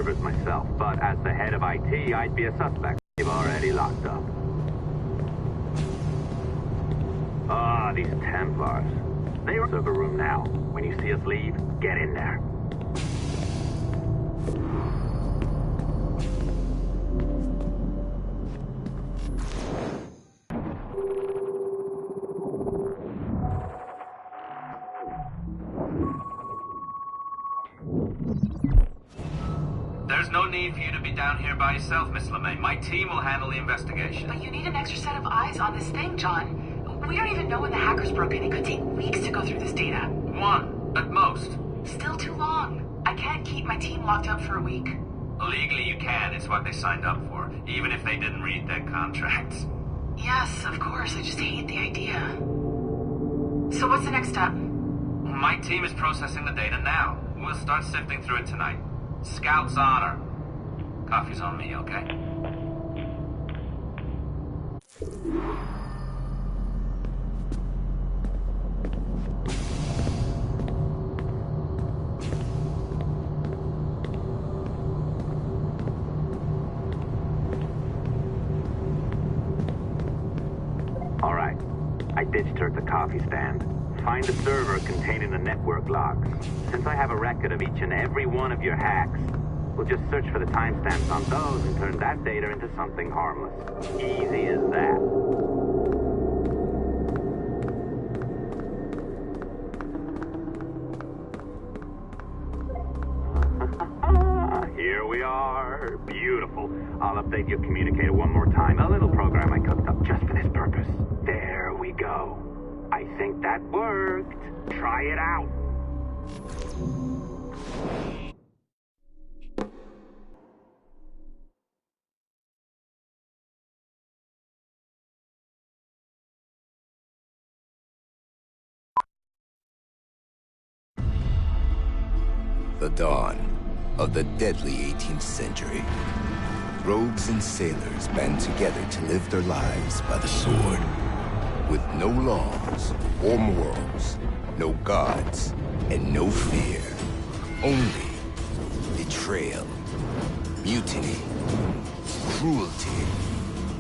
servers myself, but as the head of IT, I'd be a suspect. They've already locked up. Ah, these Templars. They are in the server room now. When you see us leave, get in there. There's no need for you to be down here by yourself, Miss LeMay. My team will handle the investigation. But you need an extra set of eyes on this thing, John. We don't even know when the hackers broke in. It could take weeks to go through this data. 1, at most. Still too long. I can't keep my team locked up for a week. Legally you can. It's what they signed up for, even if they didn't read their contracts. Yes, of course. I just hate the idea. So what's the next step? My team is processing the data now. We'll start sifting through it tonight. Scout's honor. Coffee's on me, okay? All right. I ditched her at the coffee stand. Find the server containing the network logs. Since I have a record of each and every one of your hacks, we'll just search for the timestamps on those and turn that data into something harmless. Easy as that. Here we are. Beautiful. I'll update your communicator one more time. A little program I cooked up just for this purpose. There we go. I think that worked. Try it out. The dawn of the deadly 18th century. Rogues and sailors band together to live their lives by the sword. With no laws or morals, no gods, and no fear. Only betrayal, mutiny, cruelty,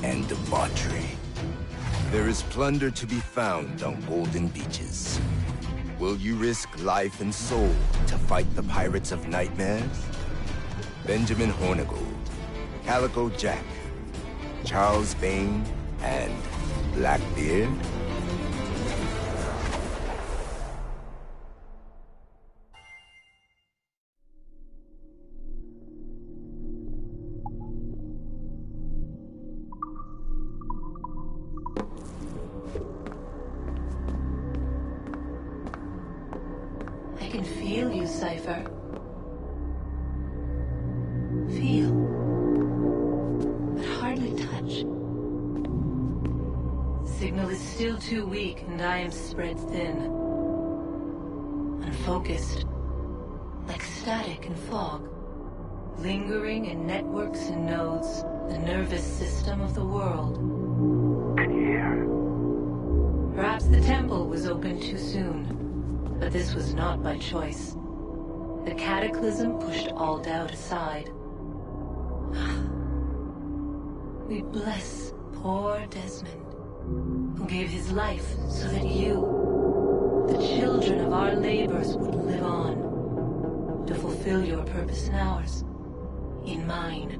and debauchery. There is plunder to be found on golden beaches. Will you risk life and soul to fight the pirates of nightmares? Benjamin Hornigold, Calico Jack, Charles Bane, and Blackbeard? I can feel you, Cypher. Feel. But hardly touch. Signal is still too weak, and I am spread thin. Unfocused. Like static and fog. Lingering in networks and nodes. The nervous system of the world. Can you hear? Perhaps the temple was opened too soon. But this was not by choice. The cataclysm pushed all doubt aside. We bless poor Desmond, who gave his life so that you, the children of our labors, would live on, to fulfill your purpose in ours, in mine.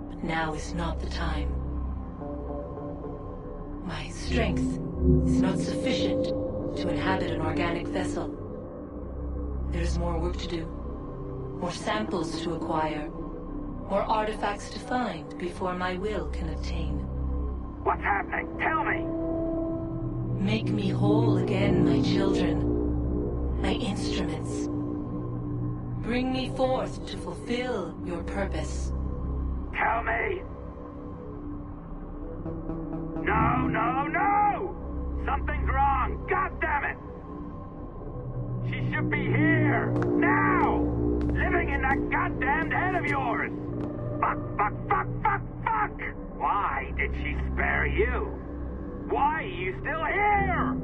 But now is not the time. My strength is not sufficient to inhabit an organic vessel. There is more work to do, more samples to acquire, more artifacts to find before my will can obtain. What's happening? Tell me! Make me whole again, my children, my instruments. Bring me forth to fulfill your purpose. Tell me! No, no, no! Something's wrong! God damn it! She should be here! Now! Living in that goddamned head of yours! Fuck, fuck, fuck, fuck, fuck! Why did she spare you? Why are you still here?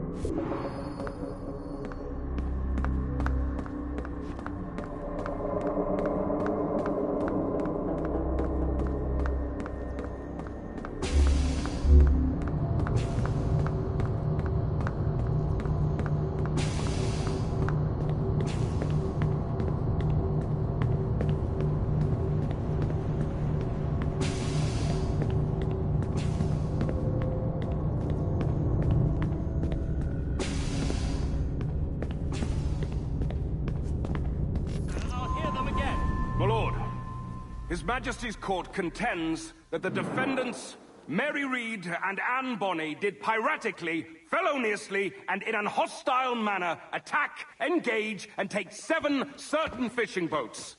His Majesty's Court contends that the defendants, Mary Read and Anne Bonny, did piratically, feloniously, and in an hostile manner attack, engage, and take 7 certain fishing boats.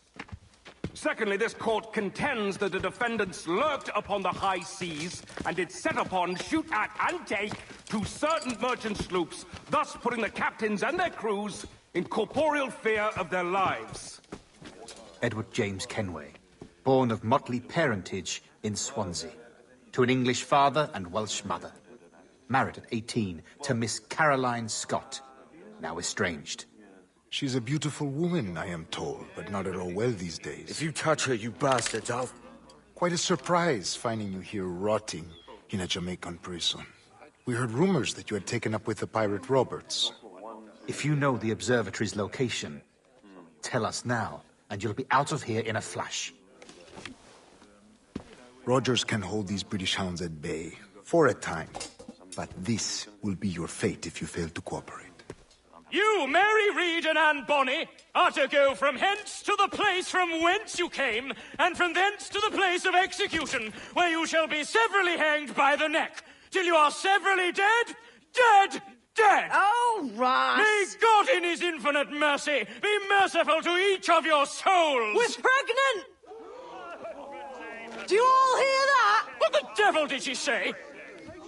Secondly, this court contends that the defendants lurked upon the high seas and did set upon, shoot at, and take 2 certain merchant sloops, thus putting the captains and their crews in corporeal fear of their lives. Edward James Kenway, born of motley parentage in Swansea, to an English father and Welsh mother. Married at 18 to Miss Caroline Scott, now estranged. She's a beautiful woman, I am told, but not at all well these days. If you touch her, you bastards, I'll... Quite a surprise finding you here rotting in a Jamaican prison. We heard rumors that you had taken up with the pirate Roberts. If you know the observatory's location, tell us now, and you'll be out of here in a flash. Rogers can hold these British hounds at bay, for a time. But this will be your fate if you fail to cooperate. You, Mary Read and Anne Bonny, are to go from hence to the place from whence you came, and from thence to the place of execution, where you shall be severally hanged by the neck, till you are severally dead, dead, dead! Oh, Ross! May God in his infinite mercy be merciful to each of your souls! We're pregnant! Do you all hear that? What the devil did she say?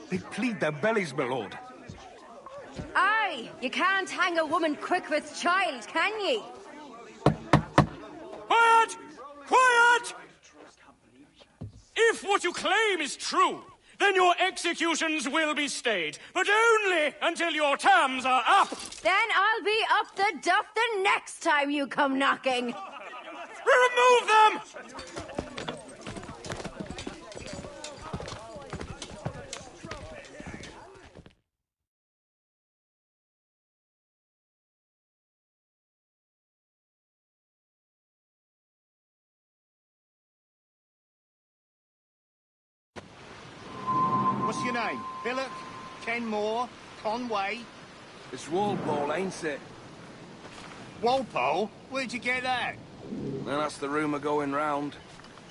They plead their bellies, my lord. Aye, you can't hang a woman quick with child, can ye? Quiet! Quiet! If what you claim is true, then your executions will be stayed, but only until your terms are up. Then I'll be up the duff the next time you come knocking. Remove them! What's your name? Billock? Kenmore? Conway? It's Walpole, ain't it? Walpole? Where'd you get that? Well, that's the rumour going round.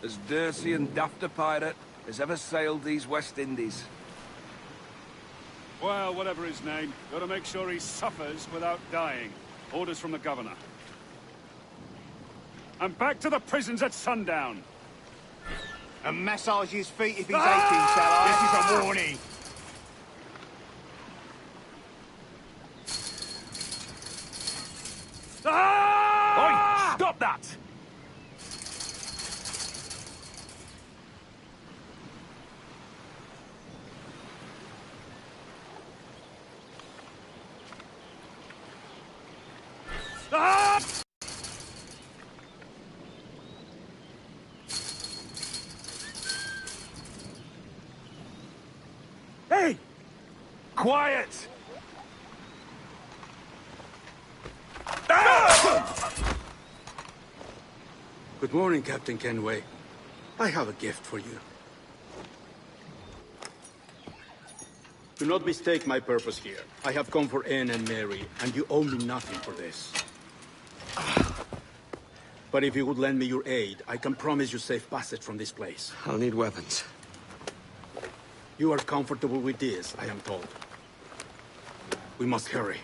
As dirty and daft a pirate as ever sailed these West Indies. Well, whatever his name, gotta make sure he suffers without dying. Orders from the governor. And back to the prisons at sundown. And massage his feet if he's aching, shall I? This is a warning. Oi! Stop that! Hey! Quiet! Good morning, Captain Kenway. I have a gift for you. Do not mistake my purpose here. I have come for Anne and Mary, and you owe me nothing for this. But if you would lend me your aid, I can promise you safe passage from this place. I'll need weapons. You are comfortable with this, I am told. We must hurry.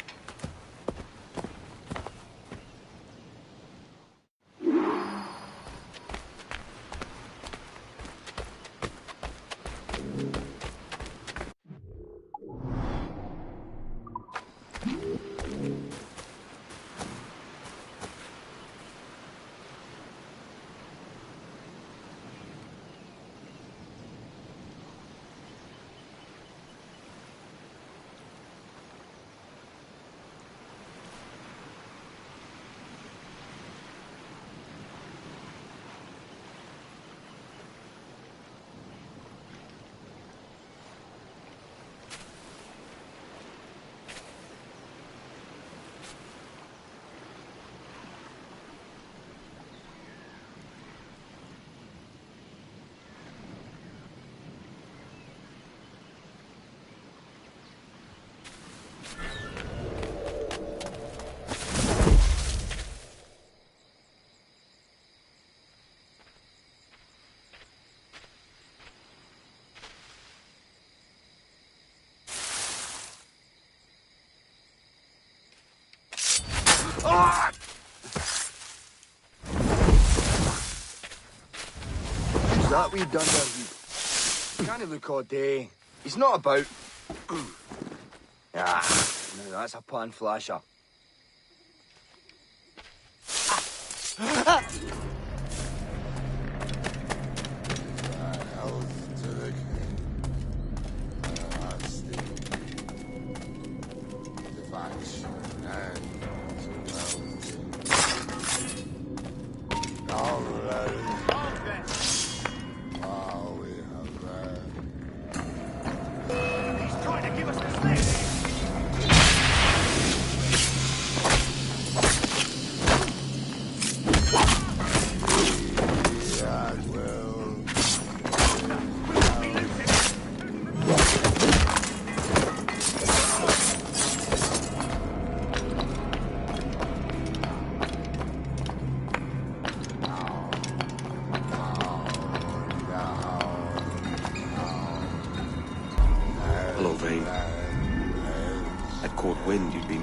Who's that wee dunder? Can't look all day. He's not about. No, that's a pan flasher.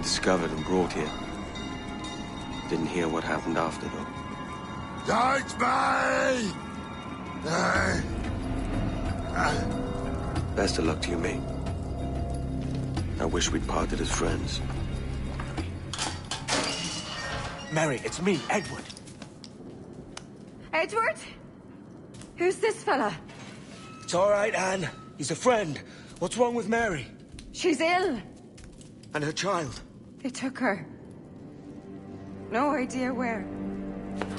Discovered and brought here. Didn't hear what happened after, though. Don't me! Best of luck to you, mate. I wish we'd parted as friends. Mary, it's me, Edward. Edward? Who's this fella? It's all right, Anne. He's a friend. What's wrong with Mary? She's ill. And her child. They took her. No idea where.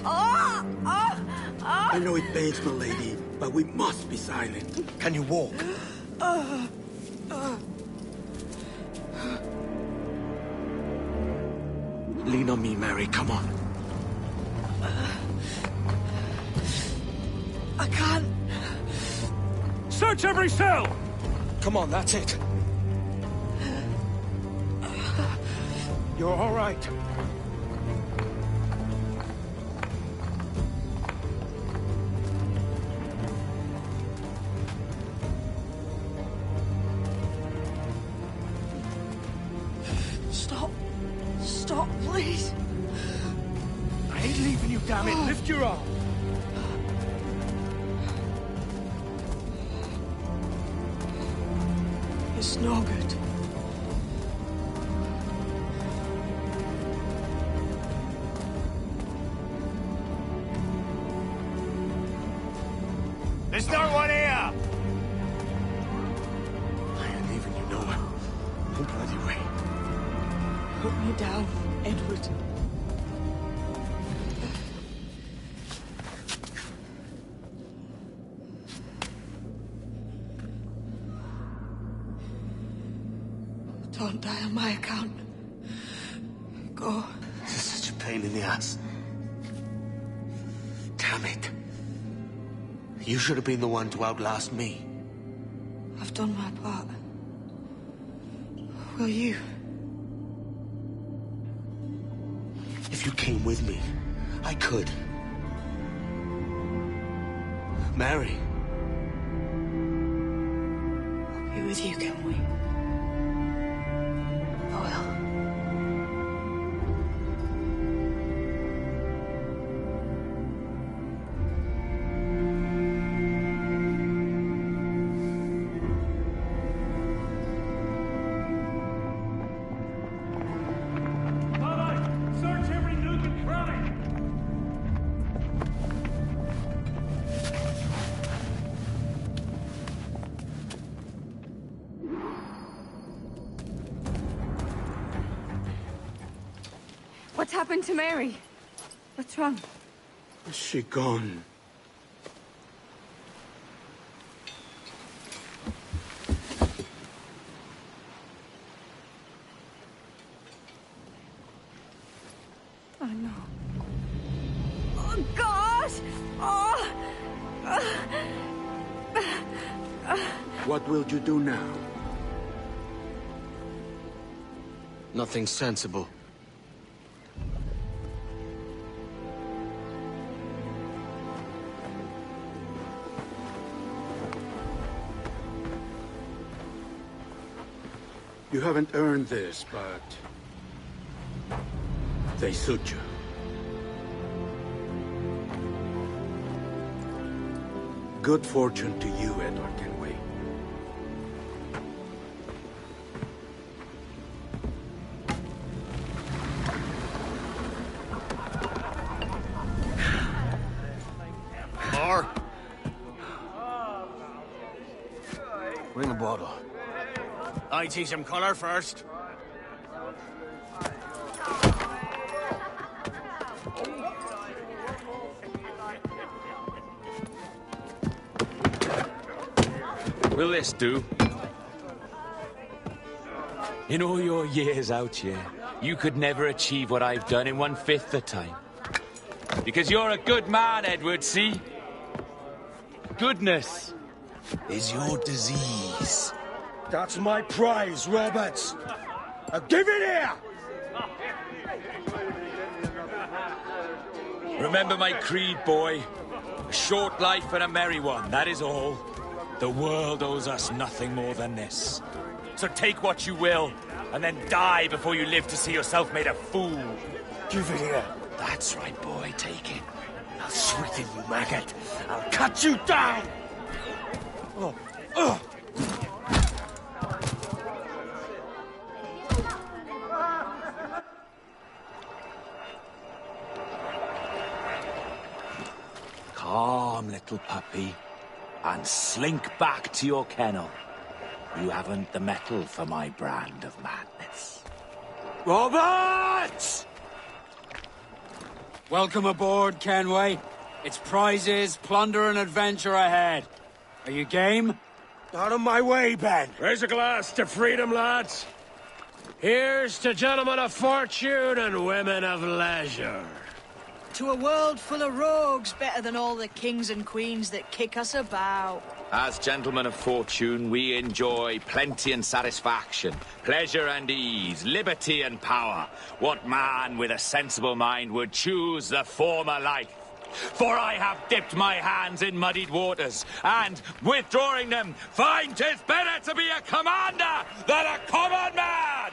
Oh! Oh! Oh! I know it pains, my lady, but we must be silent. Can you walk? Lean on me, Mary. Come on. I can't. Search every cell! Come on, that's it. You're all right. Stop. Stop, please. I ain't leaving you, damn it. Lift your arm. It's no good. There's no one here! I ain't leaving you nowhere. No bloody way. Put me down, Edward. Don't die on my account. Go. This is such a pain in the ass. Damn it. You should have been the one to outlast me. I've done my part. Will you? If you came with me, I could. Mary. I'll be with you, can we? I will. What's happened to Mary? What's wrong? Is she gone? Oh, no. Oh, God! Oh! What will you do now? Nothing sensible. You haven't earned this, but They suit you. Good fortune to you, Edward Kenway. More? Bring a bottle. I see some colour first. Will this do? In all your years out here, you could never achieve what I've done in 1/5 the time. Because you're a good man, Edward, see? Goodness is your disease. That's my prize, Roberts. Now give it here! Remember my creed, boy. A short life and a merry one, that is all. The world owes us nothing more than this. So take what you will, and then die before you live to see yourself made a fool. Give it here. That's right, boy, take it. I'll sweeten you, maggot. I'll cut you down! Oh. Calm, little puppy, and slink back to your kennel. You haven't the mettle for my brand of madness. Roberts! Welcome aboard, Kenway. It's prizes, plunder, and adventure ahead. Are you game? Out of my way, Ben. Raise a glass to freedom, lads. Here's to gentlemen of fortune and women of leisure. To a world full of rogues, better than all the kings and queens that kick us about. As gentlemen of fortune, we enjoy plenty and satisfaction, pleasure and ease, liberty and power. What man with a sensible mind would choose the former life? For I have dipped my hands in muddied waters, and, withdrawing them, find 'tis better to be a commander than a common man!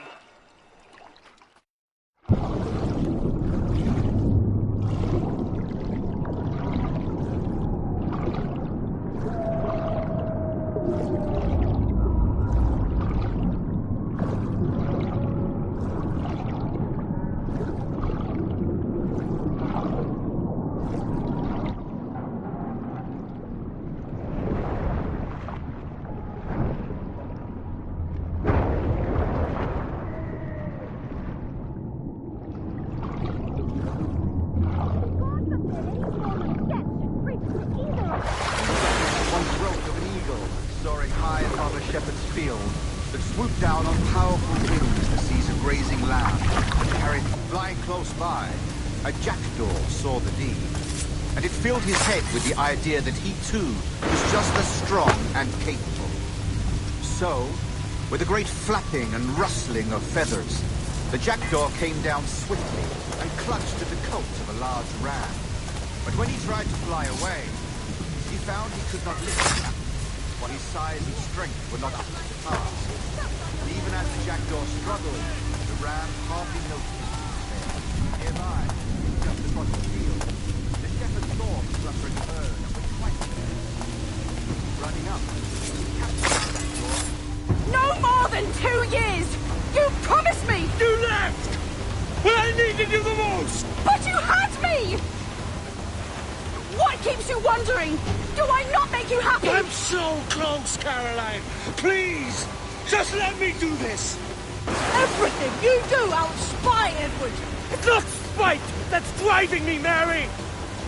With the idea that he too was just as strong and capable. So, with a great flapping and rustling of feathers, the jackdaw came down swiftly and clutched at the coat of a large ram. But when he tried to fly away, he found he could not lift the captain, for his size and strength were not up to the task. And even as the jackdaw struggled, the ram hardly noticed his despair. Nearby, just across the field, the shepherd saw the fluttering bird and was quite scared. Running up, he captured the jackdaw. No more than 2 years! You promised me! You left! When I needed you the most! But you had me! What keeps you wondering? Do I not make you happy? I'm so close, Caroline! Please! Just let me do this! Everything you do, I'll spy, Edward! It's not spite that's driving me, Mary!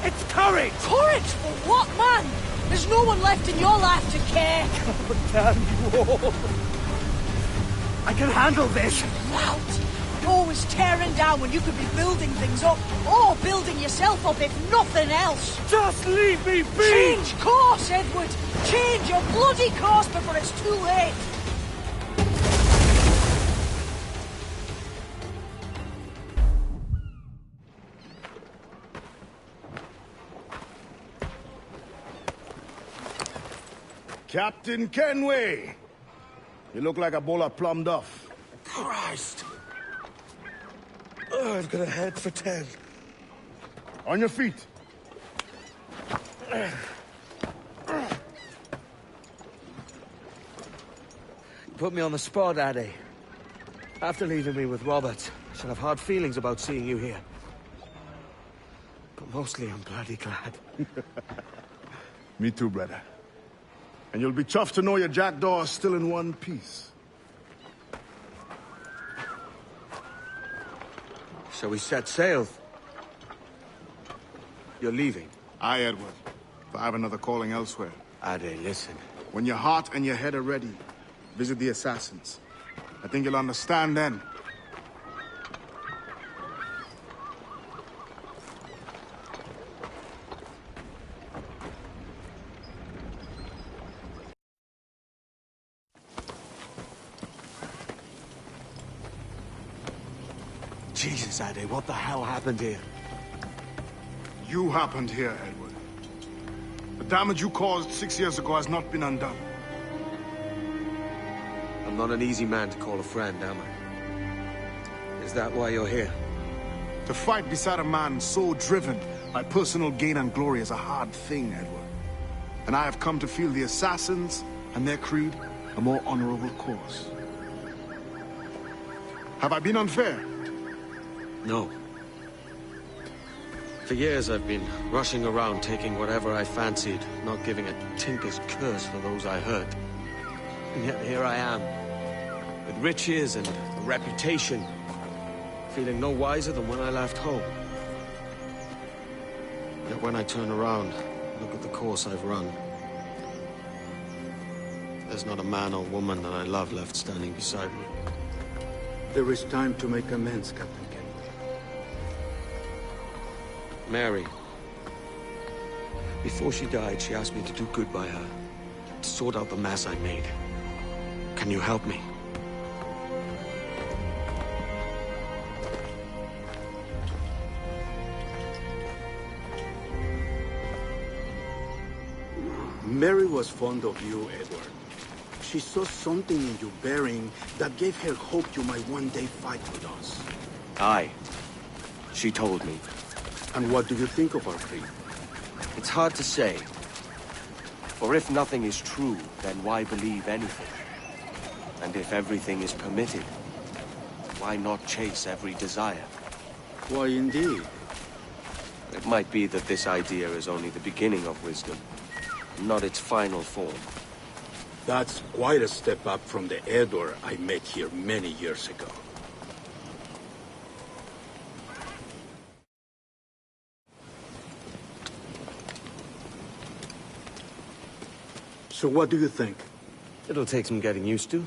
It's courage! Courage for what, man? There's no one left in your life to care. God damn you all! I can handle this! Lout! Always tearing down when you could be building things up, or building yourself up if nothing else. Just leave me be! Change course, Edward! Change your bloody course before it's too late! Captain Kenway! You look like a bowl of plum duff. Christ! I've got a head for 10. On your feet. You put me on the spot, Addy. After leaving me with Robert, I should have hard feelings about seeing you here. But mostly I'm bloody glad. Me too, brother. And you'll be chuffed to know your jackdaw is still in one piece. So we set sail. You're leaving? Aye, Edward. But I have another calling elsewhere. Addy, listen. When your heart and your head are ready, visit the assassins. I think you'll understand then. Jesus, Addy, what the hell happened here? You happened here, Edward. The damage you caused 6 years ago has not been undone. I'm not an easy man to call a friend, am I? Is that why you're here? To fight beside a man so driven by personal gain and glory is a hard thing, Edward. And I have come to feel the assassins and their creed a more honorable course. Have I been unfair? No. For years I've been rushing around taking whatever I fancied, not giving a tinker's curse for those I hurt. And yet here I am, with riches and a reputation, feeling no wiser than when I left home. Yet when I turn around, look at the course I've run. There's not a man or woman that I love left standing beside me. There is time to make amends, Captain Kenway. Mary. Before she died, she asked me to do good by her, to sort out the mess I made. Can you help me? Mary was fond of you, Edward. She saw something in your bearing that gave her hope you might one day fight with us. Aye. She told me. And what do you think of our creed? It's hard to say. For if nothing is true, then why believe anything? And if everything is permitted, why not chase every desire? Why, indeed. It might be that this idea is only the beginning of wisdom, not its final form. That's quite a step up from the Edward I met here many years ago. So what do you think? It'll take some getting used to.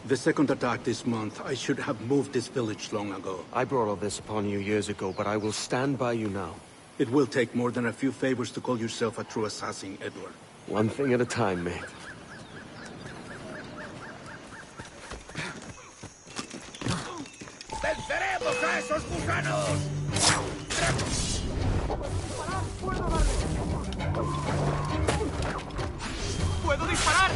The second attack this month, I should have moved this village long ago. I brought all this upon you years ago, but I will stand by you now. It will take more than a few favors to call yourself a true assassin, Edward. One thing at a time, mate. ¡Venceremos a esos gusanos! ¡Puedo disparar!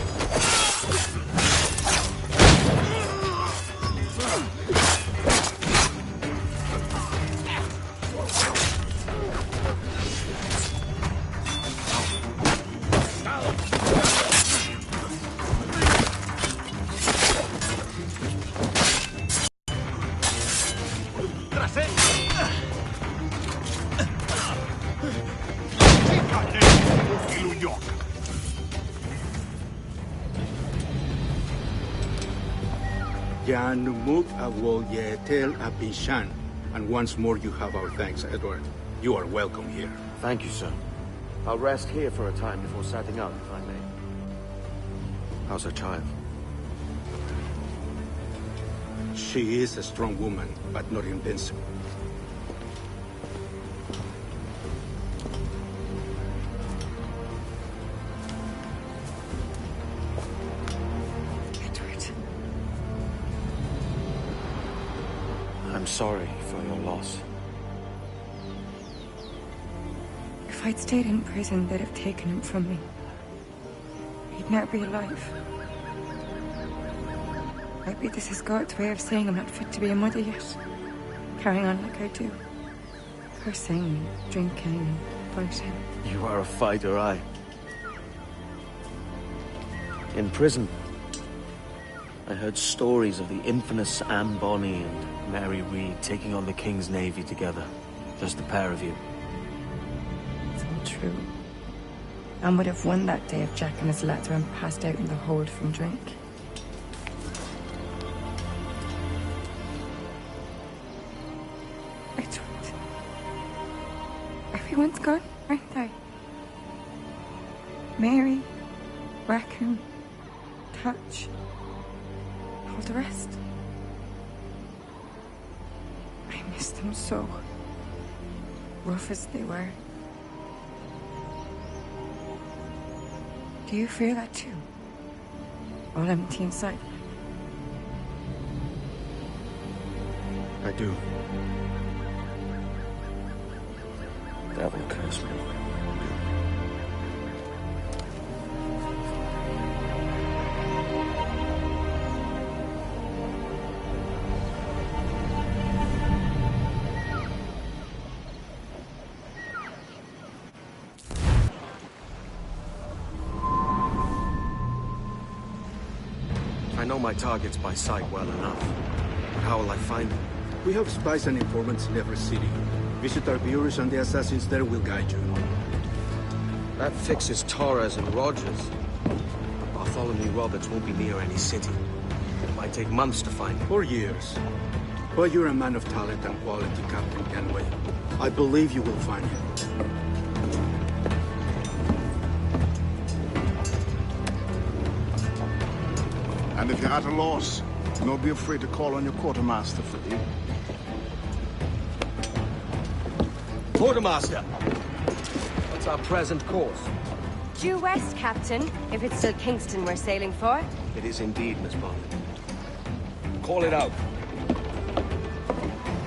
Yanumuk Awol Yetel Apishan. And once more you have our thanks, Edward. You are welcome here. Thank you, sir. I'll rest here for a time before setting out, if I may. How's her child? She is a strong woman, but not invincible. I'm sorry for your loss. If I'd stayed in prison, they'd have taken him from me. he'd never be alive. Maybe this is God's way of saying I'm not fit to be a mother yet. Carrying on like I do. Cursing, drinking, fighting. You are a fighter, aye. In prison, I heard stories of the infamous Anne Bonny and Mary Read taking on the King's Navy together. Just the pair of you. It's all true. Anne would have won that day if Jack and his lads weren't passed out in the hold from drink. I thought... everyone's gone, aren't they? Mary, Raccoon, Touch, all the rest. I miss them so. Rough as they were. Do you feel that too? All empty inside? I do. Devil curse me. I know my targets by sight well enough. But how will I find them? We have spies and informants in every city. Visit our bureaus and the assassins there will guide you. That fixes Torres and Rogers. Bartholomew Roberts won't be near any city. It might take months to find him. Or years. But you're a man of talent and quality, Captain Kenway. I believe you will find him. And if you're at a loss, don't be afraid to call on your quartermaster for aid. Quartermaster! What's our present course? Due west, Captain, if it's still Kingston we're sailing for. It is indeed, Miss Bonny. Call it out.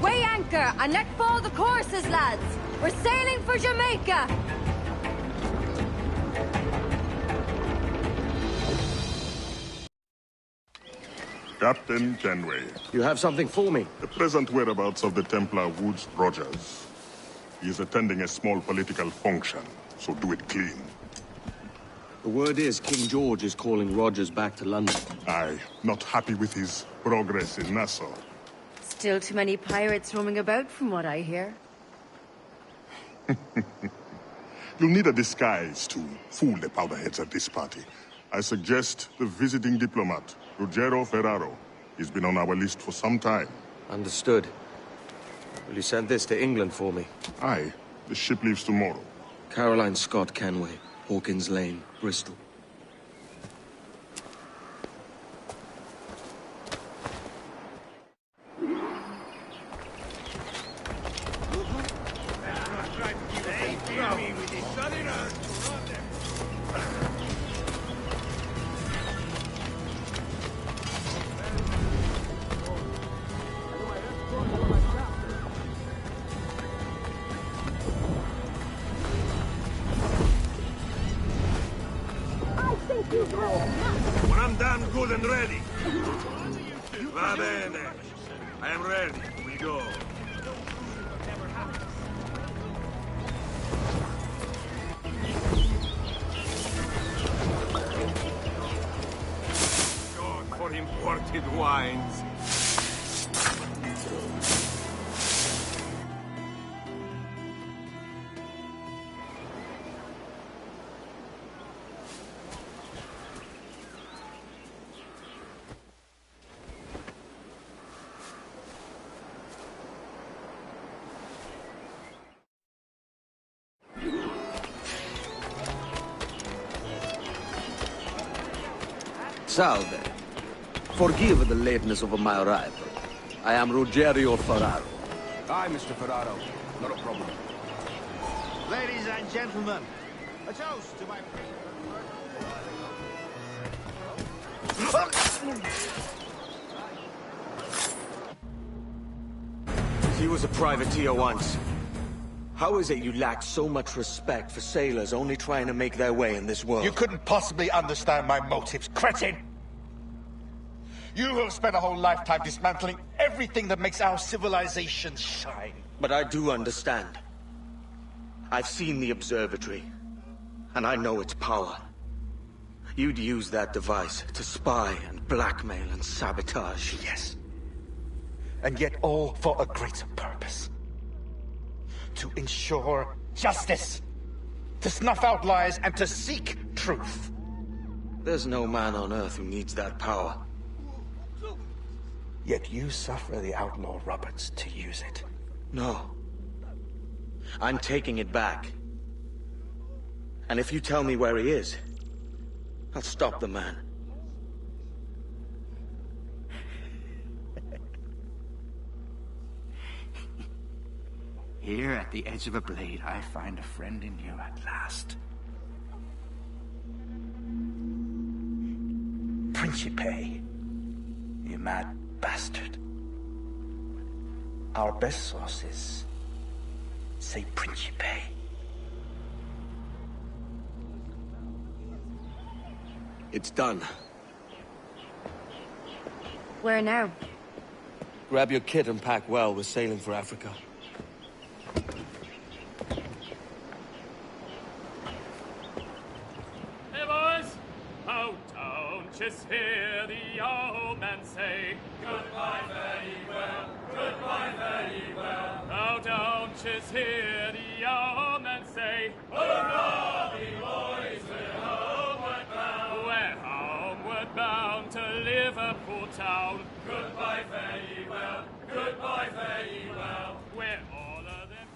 Weigh anchor and let fall the courses, lads! We're sailing for Jamaica! Captain Kenway. You have something for me? The present whereabouts of the Templar Woods Rogers. He is attending a small political function, so do it clean. The word is King George is calling Rogers back to London. Aye, not happy with his progress in Nassau. Still too many pirates roaming about from what I hear. You'll need a disguise to fool the powderheads at this party. I suggest the visiting diplomat, Ruggiero Ferraro. He's been on our list for some time. Understood. Will you send this to England for me? Aye. The ship leaves tomorrow. Caroline Scott Kenway, Hawkins Lane, Bristol. When I'm done, good and ready. Va bene. I am ready. We go. God for imported wines. Salve. Forgive the lateness of my arrival. I am Ruggiero Ferraro. Hi, Mr. Ferraro. Not a problem. Ladies and gentlemen, a toast to my... He was a privateer once. How is it you lack so much respect for sailors only trying to make their way in this world? You couldn't possibly understand my motives, cretin! You have spent a whole lifetime dismantling everything that makes our civilization shine. But I do understand. I've seen the observatory, and I know its power. You'd use that device to spy and blackmail and sabotage. Yes. And yet all for a greater purpose. To ensure justice. To snuff out lies and to seek truth. There's no man on Earth who needs that power. Yet you suffer the outlaw Roberts to use it. No. I'm taking it back. And if you tell me where he is, I'll stop the man. Here at the edge of a blade, I find a friend in you at last. Principe, you mad bastard. Our best sources say Principe. It's done. Where now? Grab your kit and pack well. We're sailing for Africa. Hey, boys! Oh, don't just hear the old man say, goodbye, very well, goodbye, very well. Oh, don't just hear the old man say, hurrah, the boys, we're homeward bound. We're homeward bound to Liverpool town. Goodbye, very well, goodbye, very well. We're all of them.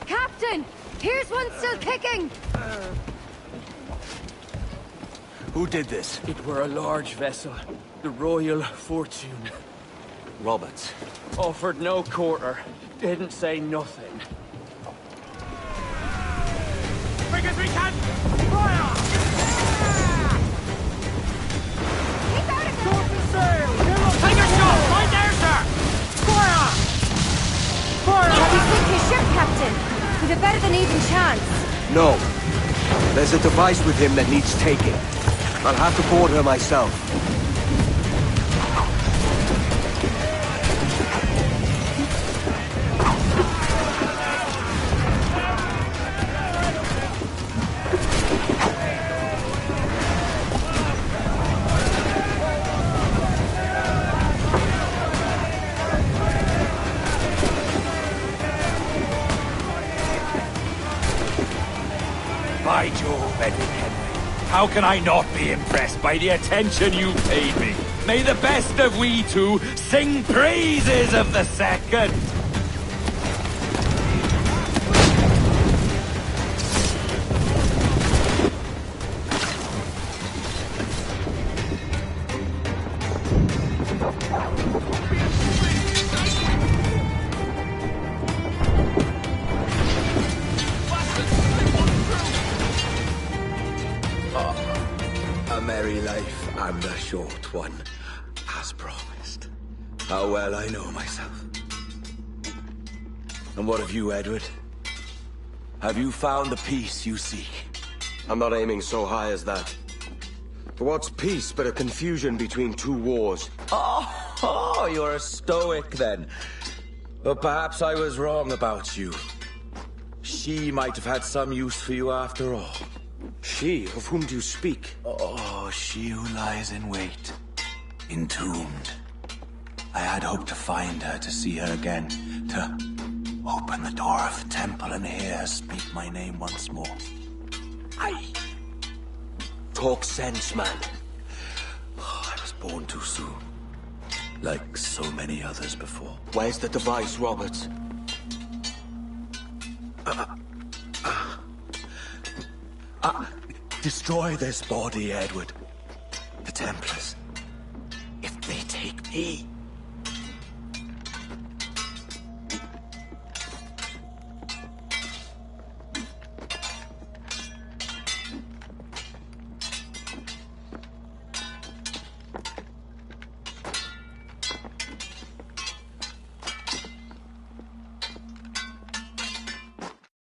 Captain! Here's one still kicking! Who did this? It were a large vessel, the Royal Fortune. Roberts. Offered no quarter, didn't say nothing. Quick as we can! Fire! Short the sail! Take a shot! Right there, sir! Fire! Fire! Let me sink his ship, Captain. With a better than even chance. No. There's a device with him that needs taking. I'll have to board her myself. By Jove, Edward Henry, how can I not be impressed by the attention you paid me? May the best of we two sing praises of the second! A merry life and a short one, as promised. How well I know myself. And what of you, Edward? Have you found the peace you seek? I'm not aiming so high as that. What's peace but a confusion between two wars? Oh, you're a stoic then. But perhaps I was wrong about you. She might have had some use for you after all. She? Of whom do you speak? Oh, she who lies in wait, entombed. I had hoped to find her, to see her again, to open the door of the temple and hear her speak my name once more. Aye. Talk sense, man. Oh, I was born too soon. Like so many others before. Where's the device, Roberts? Destroy this body, Edward. The Templars. If they take me,